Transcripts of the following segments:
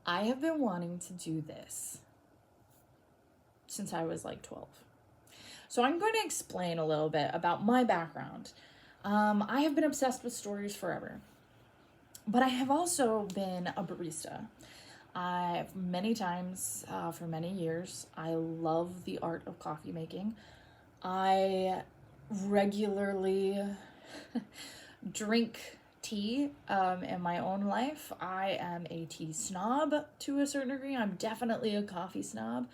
I have been wanting to do this since I was like 12. So I'm going to explain a little bit about my background. I have been obsessed with stories forever, but I have also been a barista. Many times, for many years, I love the art of coffee making. I regularly drink tea in my own life. I am a tea snob to a certain degree. I'm definitely a coffee snob.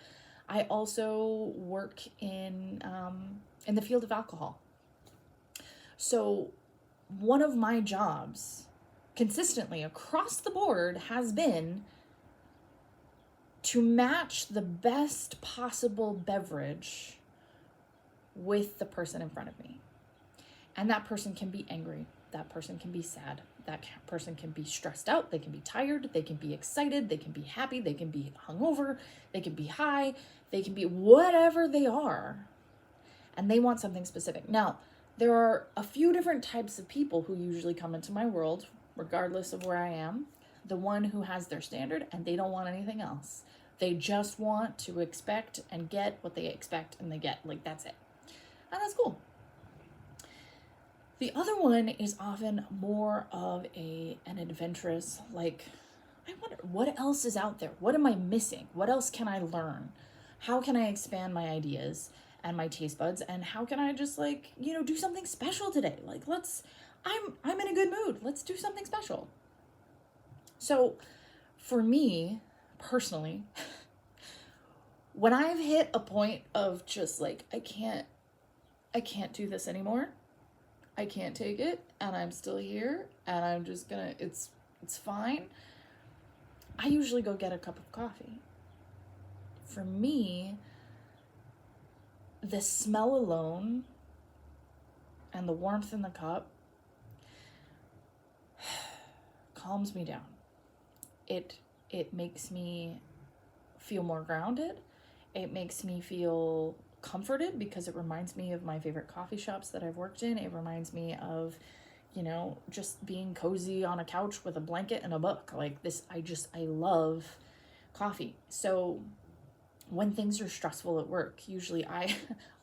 I also work in the field of alcohol. So one of my jobs consistently across the board has been to match the best possible beverage with the person in front of me. And that person can be angry. That person can be sad. That person can be stressed out. They can be tired. They can be excited. They can be happy. They can be hungover. They can be high. They can be whatever they are. And they want something specific. Now, there are a few different types of people who usually come into my world, regardless of where I am. The one who has their standard and they don't want anything else. They just want to expect and get what they expect and they get. Like, that's it. And that's cool. The other one is often more of an adventurous, like, I wonder what else is out there? What am I missing? What else can I learn? How can I expand my ideas and my taste buds? And how can I just do something special today? Like, I'm in a good mood. Let's do something special. So for me personally, when I've hit a point of just like, I can't do this anymore. I can't take it, and I'm still here, and I'm just gonna, it's fine. I usually go get a cup of coffee. For me, the smell alone and the warmth in the cup calms me down. It makes me feel more grounded. It makes me feel comforted because it reminds me of my favorite coffee shops that I've worked in. It reminds me of, just being cozy on a couch with a blanket and a book. Like this, I love coffee. So when things are stressful at work, usually I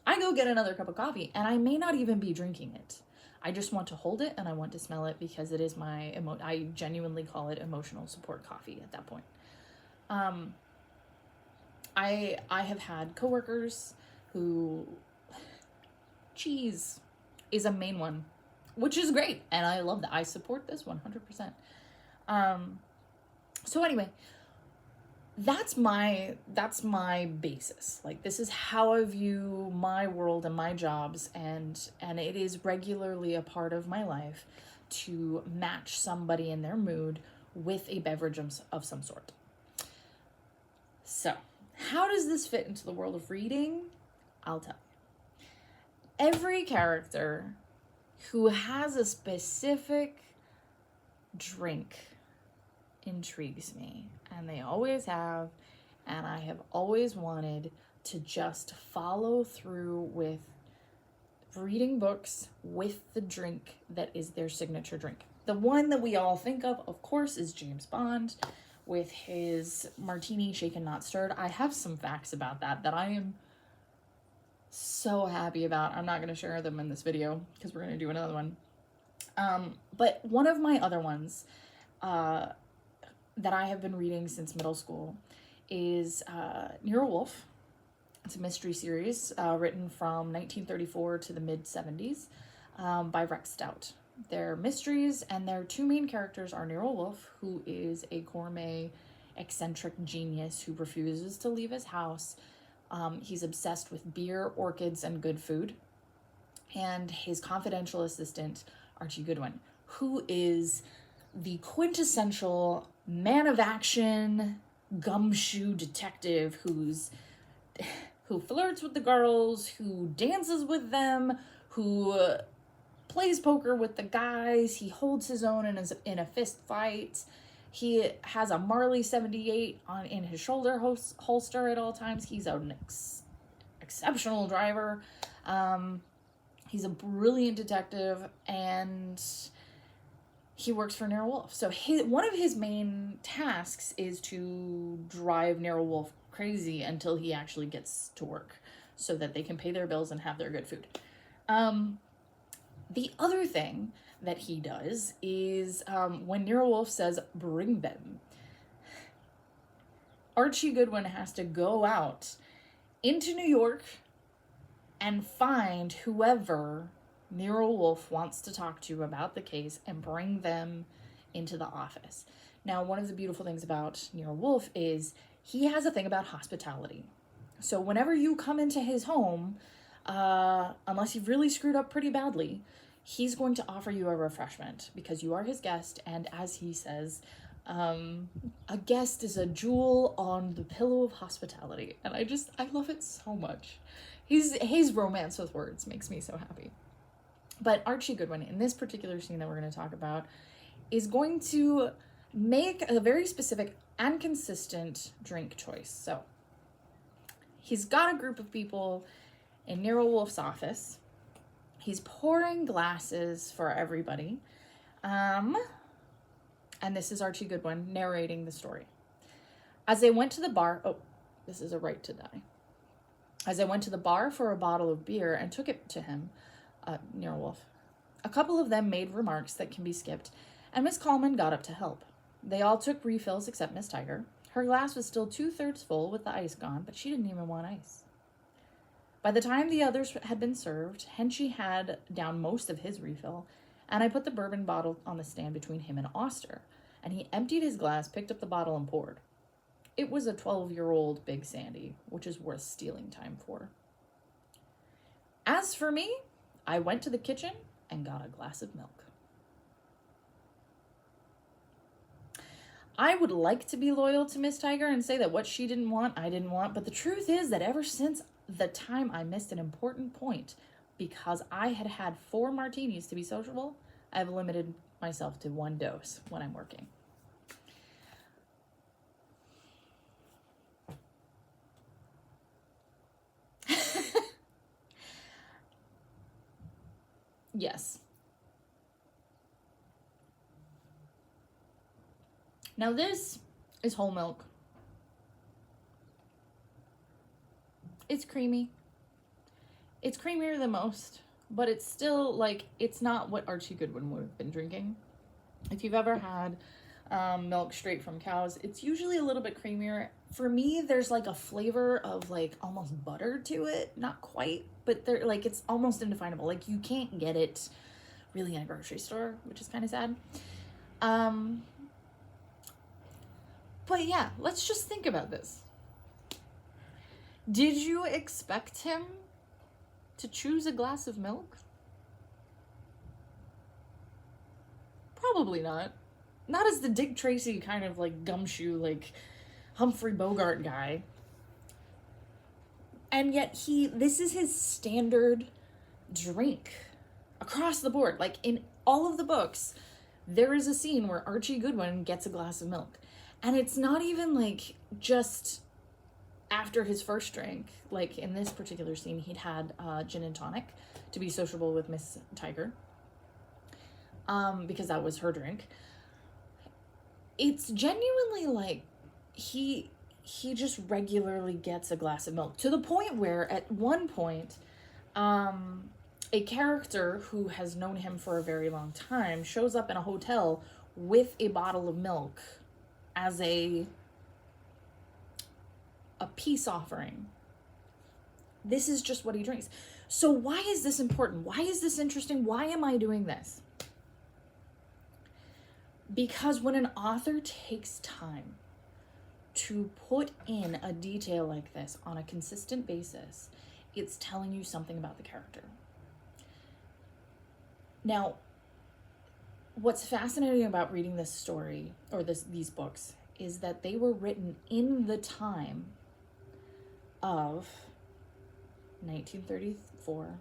go get another cup of coffee and I may not even be drinking it. I just want to hold it and I want to smell it because it is I genuinely call it emotional support coffee at that point. I have had coworkers who, cheese is a main one, which is great. And I love that. I support this 100%. So anyway, that's my basis. Like, this is how I view my world and my jobs. And it is regularly a part of my life to match somebody in their mood with a beverage of some sort. So how does this fit into the world of reading? I'll tell you. Every character who has a specific drink intrigues me, and they always have, and I have always wanted to just follow through with reading books with the drink that is their signature drink. The one that we all think of course, is James Bond with his martini shaken not stirred. I have some facts about that I am so happy about. I'm not going to share them in this video because we're going to do another one. But one of my other ones that I have been reading since middle school is Nero, Wolfe. It's a mystery series written from 1934 to the mid-70s by Rex Stout. They're mysteries, and their two main characters are Nero Wolfe, who is a gourmet, eccentric genius who refuses to leave his house. He's obsessed with beer, orchids, and good food. And his confidential assistant, Archie Goodwin, who is the quintessential man of action, gumshoe detective who flirts with the girls, who dances with them, who plays poker with the guys. He holds his own in a fist fight. He has a Marley 78 in his shoulder holster at all times. He's an exceptional driver. He's a brilliant detective, and he works for Nero Wolfe. So one of his main tasks is to drive Nero Wolfe crazy until he actually gets to work so that they can pay their bills and have their good food. The other thing that he does is when Nero Wolfe says, bring them, Archie Goodwin has to go out into New York and find whoever Nero Wolfe wants to talk to about the case and bring them into the office. Now, one of the beautiful things about Nero Wolfe is he has a thing about hospitality. So whenever you come into his home, unless you've really screwed up pretty badly, he's going to offer you a refreshment because you are his guest. And as he says, a guest is a jewel on the pillow of hospitality. And I love it so much. His romance with words makes me so happy. But Archie Goodwin, in this particular scene that we're going to talk about, is going to make a very specific and consistent drink choice. So he's got a group of people in Nero Wolfe's office. He's pouring glasses for everybody. And this is Archie Goodwin narrating the story. As they went to the bar, this is a right to die. As I went to the bar for a bottle of beer and took it to him, Nero Wolfe, a couple of them made remarks that can be skipped, and Miss Coleman got up to help. They all took refills except Miss Tiger. Her glass was still 2/3 full with the ice gone, but she didn't even want ice. By the time the others had been served, Henchy had down most of his refill, and I put the bourbon bottle on the stand between him and Oster, and he emptied his glass, picked up the bottle, and poured. It was a 12-year-old Big Sandy, which is worth stealing time for. As for me, I went to the kitchen and got a glass of milk. I would like to be loyal to Miss Tiger and say that what she didn't want, I didn't want, but the truth is that ever since the time I missed an important point because I had had 4 martinis to be sociable, I've limited myself to 1 dose when I'm working. Yes. Now this is whole milk. It's creamy. It's creamier than most, but it's still it's not what Archie Goodwin would have been drinking. If you've ever had milk straight from cows, it's usually a little bit creamier. For me, there's a flavor of almost butter to it. Not quite, but it's almost indefinable. You can't get it really in a grocery store, which is kind of sad. But yeah, let's just think about this. Did you expect him to choose a glass of milk? Probably not. Not as the Dick Tracy kind of gumshoe, Humphrey Bogart guy. And yet this is his standard drink across the board. In all of the books, there is a scene where Archie Goodwin gets a glass of milk. And it's not even just after his first drink. In this particular scene, he'd had gin and tonic to be sociable with Miss Tiger. Because that was her drink. It's genuinely he just regularly gets a glass of milk, to the point where at one point a character who has known him for a very long time shows up in a hotel with a bottle of milk as a peace offering. This is just what he drinks. So why is this important? Why is this interesting? Why am I doing this? Because when an author takes time to put in a detail like this on a consistent basis, it's telling you something about the character. Now, what's fascinating about reading this story, or these books, is that they were written in the time of 1934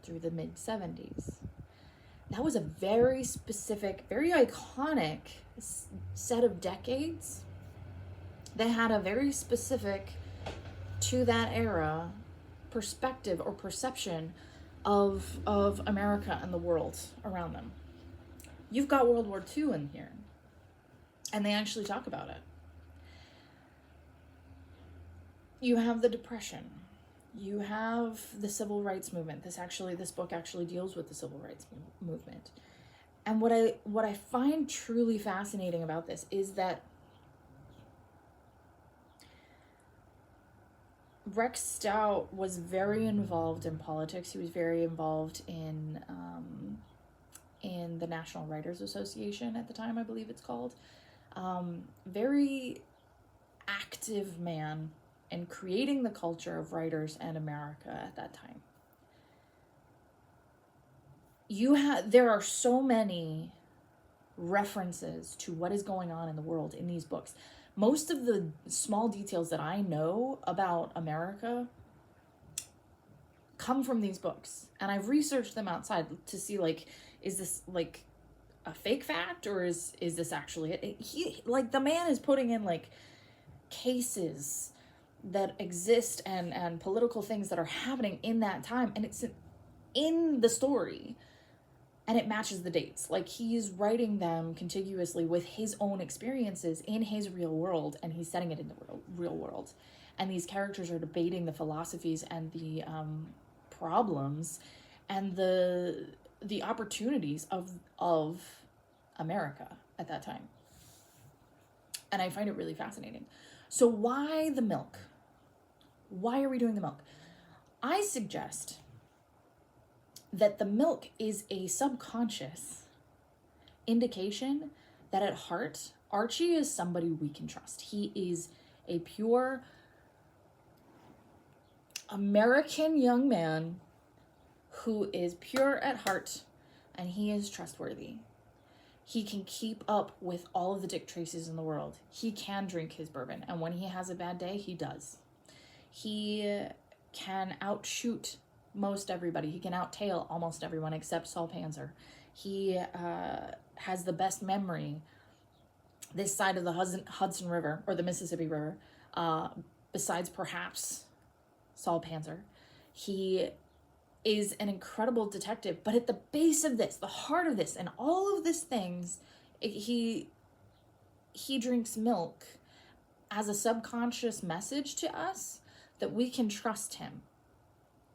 through the mid-70s. That was a very specific, very iconic set of decades that had a very specific, to that era, perspective or perception of America and the world around them. You've got World War II in here, and they actually talk about it. You have the Depression. You have the Civil Rights Movement. This book actually deals with the Civil Rights Movement. And what I find truly fascinating about this is that Rex Stout was very involved in politics. He was very involved in the National Writers Association at the time, I believe it's called. Very active man in creating the culture of writers and America at that time. There are so many references to what is going on in the world in these books. Most of the small details that I know about America come from these books, and I've researched them outside to see, like, is this like a fake fact, or is this actually it? He, like, the man is putting in like cases that exist and political things that are happening in that time, and it's in the story, and it matches the dates. Like, he's writing them contiguously with his own experiences in his real world, and he's setting it in the real world. And these characters are debating the philosophies and the problems and the opportunities of America at that time. And I find it really fascinating. So why the milk? Why are we doing the milk? I suggest that the milk is a subconscious indication that at heart, Archie is somebody we can trust. He is a pure American young man who is pure at heart, and he is trustworthy. He can keep up with all of the Dick Tracy's in the world. He can drink his bourbon, and when he has a bad day, he does. He can outshoot most everybody. He can outtail almost everyone except Saul Panzer. He has the best memory this side of the Hudson River, or the Mississippi River, besides perhaps Saul Panzer. He is an incredible detective, but at the base of this, the heart of this, and all of these things, he drinks milk as a subconscious message to us that we can trust him,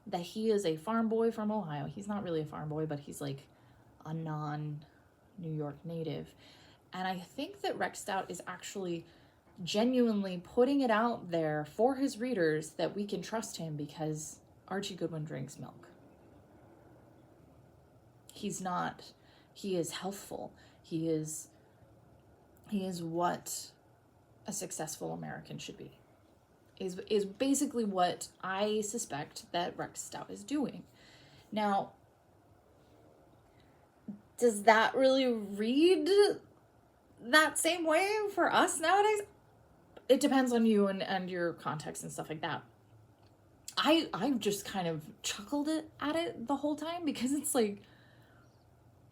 that he is a farm boy from Ohio. He's not really a farm boy, but he's like a non-New York native. And I think that Rex Stout is actually genuinely putting it out there for his readers that we can trust him because Archie Goodwin drinks milk. He is healthful. He is what a successful American should be. Is basically what I suspect that Rex Stout is doing. Now, does that really read that same way for us nowadays? It depends on you and your context and stuff like that. I just kind of chuckled at it the whole time because it's like,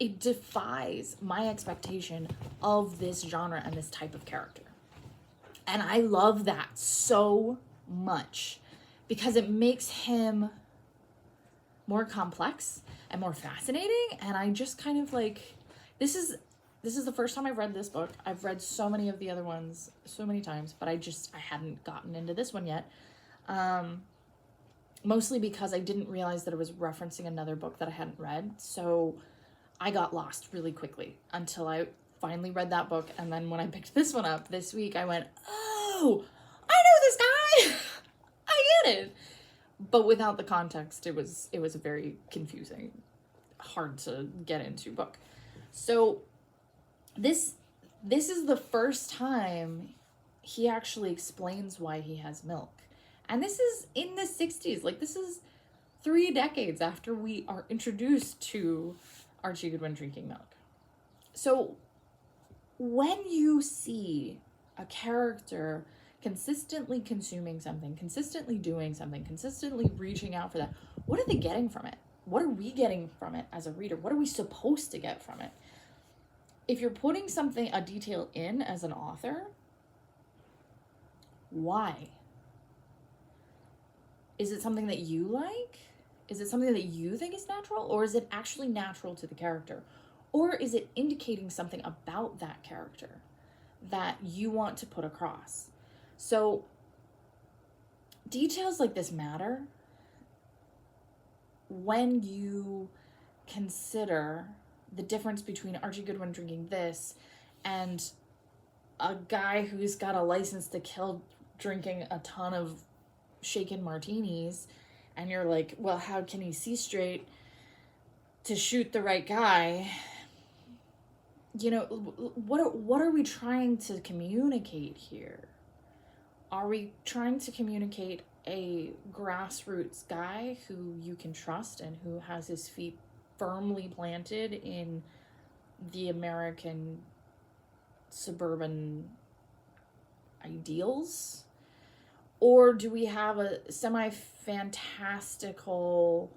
it defies my expectation of this genre and this type of character. And I love that so much because it makes him more complex and more fascinating. And I just kind of like, this is the first time I've read this book. I've read so many of the other ones so many times, but I hadn't gotten into this one yet. Mostly because I didn't realize that it was referencing another book that I hadn't read. So I got lost really quickly until I finally read that book. And then when I picked this one up this week, I went, oh, I know this guy. I get it. But without the context, it was a very confusing, hard to get into book. So this is the first time he actually explains why he has milk. And this is in the 60s. Like, this is 3 decades after we are introduced to Archie Goodwin drinking milk. So when you see a character consistently consuming something, consistently doing something, consistently reaching out for that, what are they getting from it? What are we getting from it as a reader? What are we supposed to get from it? If you're putting a detail in as an author, why? Is it something that you like? Is it something that you think is natural? Or is it actually natural to the character? Or is it indicating something about that character that you want to put across? So details like this matter when you consider the difference between Archie Goodwin drinking this and a guy who's got a license to kill drinking a ton of shaken martinis, and you're like, well, how can he see straight to shoot the right guy? You know, what are we trying to communicate here? Are we trying to communicate a grassroots guy who you can trust and who has his feet firmly planted in the American suburban ideals? Or do we have a semi-fantastical,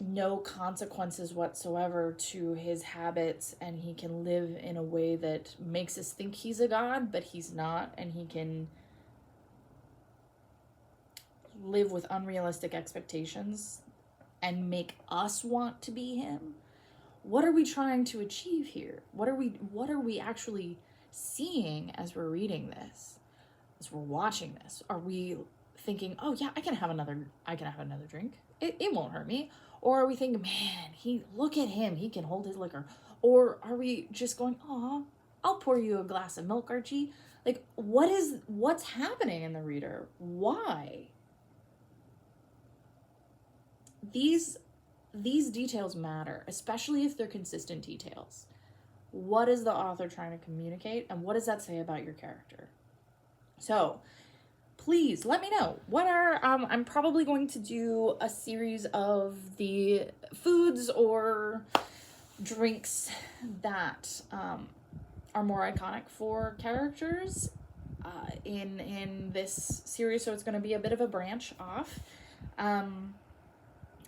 no consequences whatsoever to his habits, and he can live in a way that makes us think he's a god, but he's not, and he can live with unrealistic expectations and make us want to be him? What are we trying to achieve here? What are we actually seeing as we're reading this, as we're watching this? Are we thinking, oh yeah, I can have another drink, it won't hurt me? Or are we thinking, man, look at him, he can hold his liquor? Or are we just going, oh, I'll pour you a glass of milk, Archie? Like, what's happening in the reader? Why? These details matter, especially if they're consistent details. What is the author trying to communicate, and what does that say about your character? So please let me know. What are I'm probably going to do a series of the foods or drinks that are more iconic for characters in this series, so it's going to be a bit of a branch off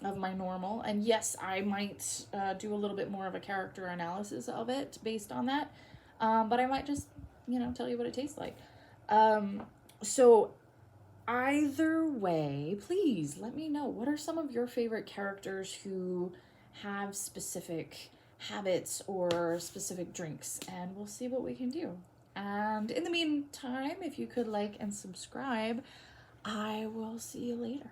of my normal. And yes, I might do a little bit more of a character analysis of it based on that, but I might just, tell you what it tastes like. So either way, please let me know, what are some of your favorite characters who have specific habits or specific drinks, and we'll see what we can do. And in the meantime, if you could like and subscribe, I will see you later.